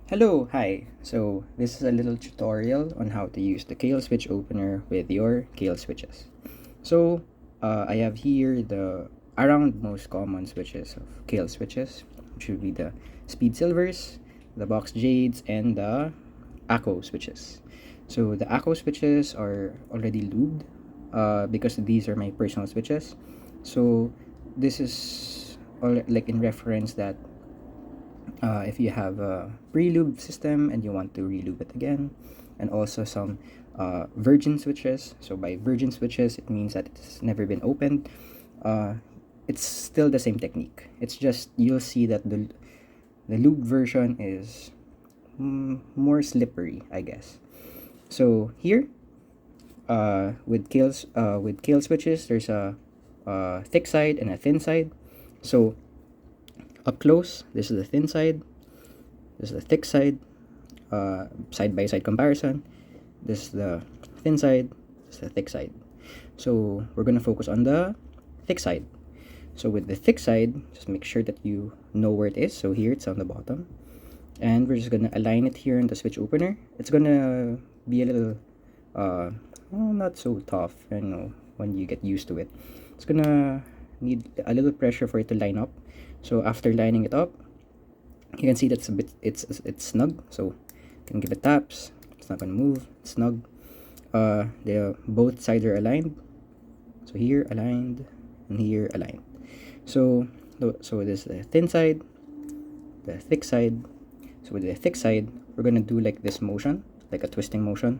Hi. So this is a little tutorial on how to use the Kailh switch opener with your Kailh switches. So I have here the around most common switches of Kailh switches, which would be the Speed Silvers, the Box Jades, and the Akko switches. So the Akko switches are already lubed because these are my personal switches. So this is all like in reference that if you have a pre-lube system and you want to relube it again, and also some virgin switches. So by virgin switches, it means that it's never been opened. uh, it's still the same technique. It's just you'll see that the lube version is more slippery, I guess. So here, with Kailh switches, there's a thick side and a thin side. So up close, this is the thin side, this is the thick side. Side by side comparison, this is the thin side, this is the thick side. So we're gonna focus on the thick side. So with the thick side, just make sure that you know where it is. So here it's on the bottom, and we're just gonna align it here in the switch opener. It's gonna be a little not so tough, when you get used to it. It's gonna need a little pressure for it to line up. So after lining it up, you can see that's a bit it's snug. So you can give it taps. It's not gonna move. It's snug. The both sides are aligned. So here aligned and here aligned. So this is the thin side, the thick side. So with the thick side, we're gonna do like this motion, like a twisting motion.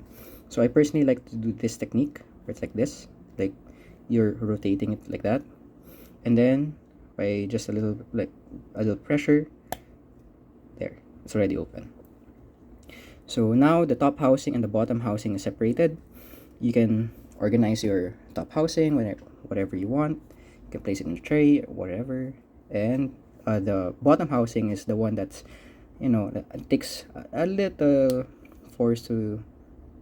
So I personally like to do this technique where it's like this, like you're rotating it like that, and then by just a little pressure, there, it's already open. So now the top housing and the bottom housing is separated. You can organize your top housing whatever you want. You can place it in a tray or whatever. And the bottom housing is the one that's, it takes a little force to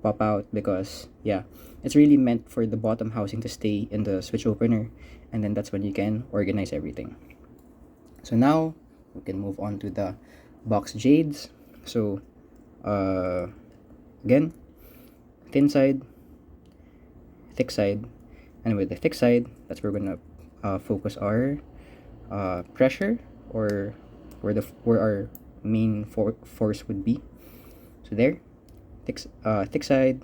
pop out because, yeah, it's really meant for the bottom housing to stay in the switch opener. And then that's when you can organize everything. So now we can move on to the box jades. So again, thin side, thick side, and with the thick side, that's where we're gonna focus our pressure, or where our main force would be. So there, thick side,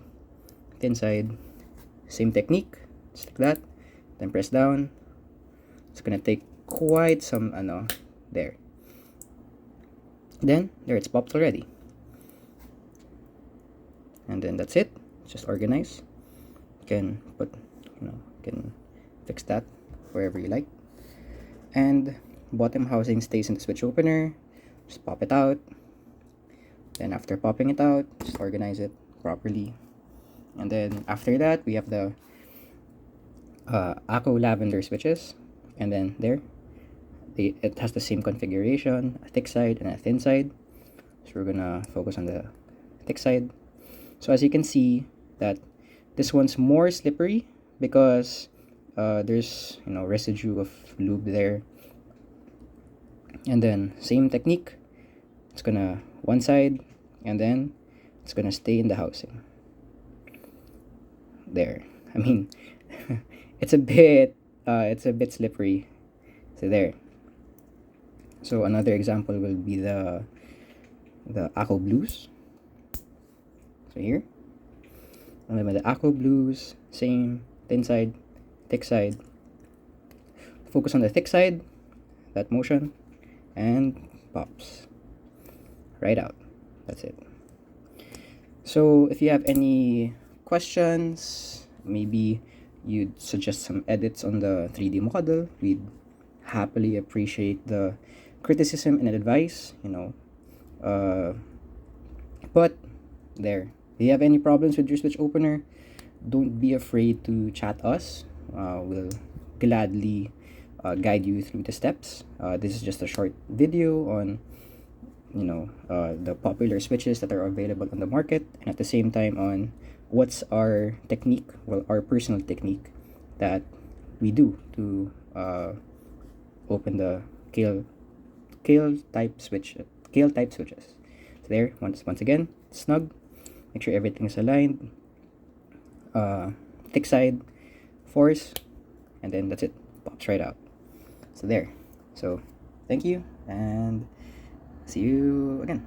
thin side, same technique, just like that. Then press down. It's gonna take quite some there. Then there, it's popped already. And then that's it. Just organize. You can put, you can fix that wherever you like. And bottom housing stays in the switch opener. Just pop it out. Then after popping it out, just organize it properly. And then after that, we have the Akko lavender switches. And then there, it has the same configuration, a thick side and a thin side. So we're gonna focus on the thick side. So as you can see that this one's more slippery because there's residue of lube there. And then same technique, it's gonna one side, and then it's gonna stay in the housing there. I mean, it's a bit slippery. So there. So another example will be the Akko blues. So here, and then with the Akko blues, same thin side, thick side. Focus on the thick side, that motion, and pops right out. That's it. So if you have any questions, maybe you'd suggest some edits on the 3D model, we'd happily appreciate the criticism and advice. But there, if you have any problems with your switch opener, don't be afraid to chat us. We'll gladly guide you through the steps. This is just a short video on the popular switches that are available on the market, and at the same time on what's our technique, well, our personal technique that we do to open the Kailh type switches. So there. Once again, snug. Make sure everything's aligned. Thick side, force, and then that's it. Pops right out. So there. So thank you, and see you again.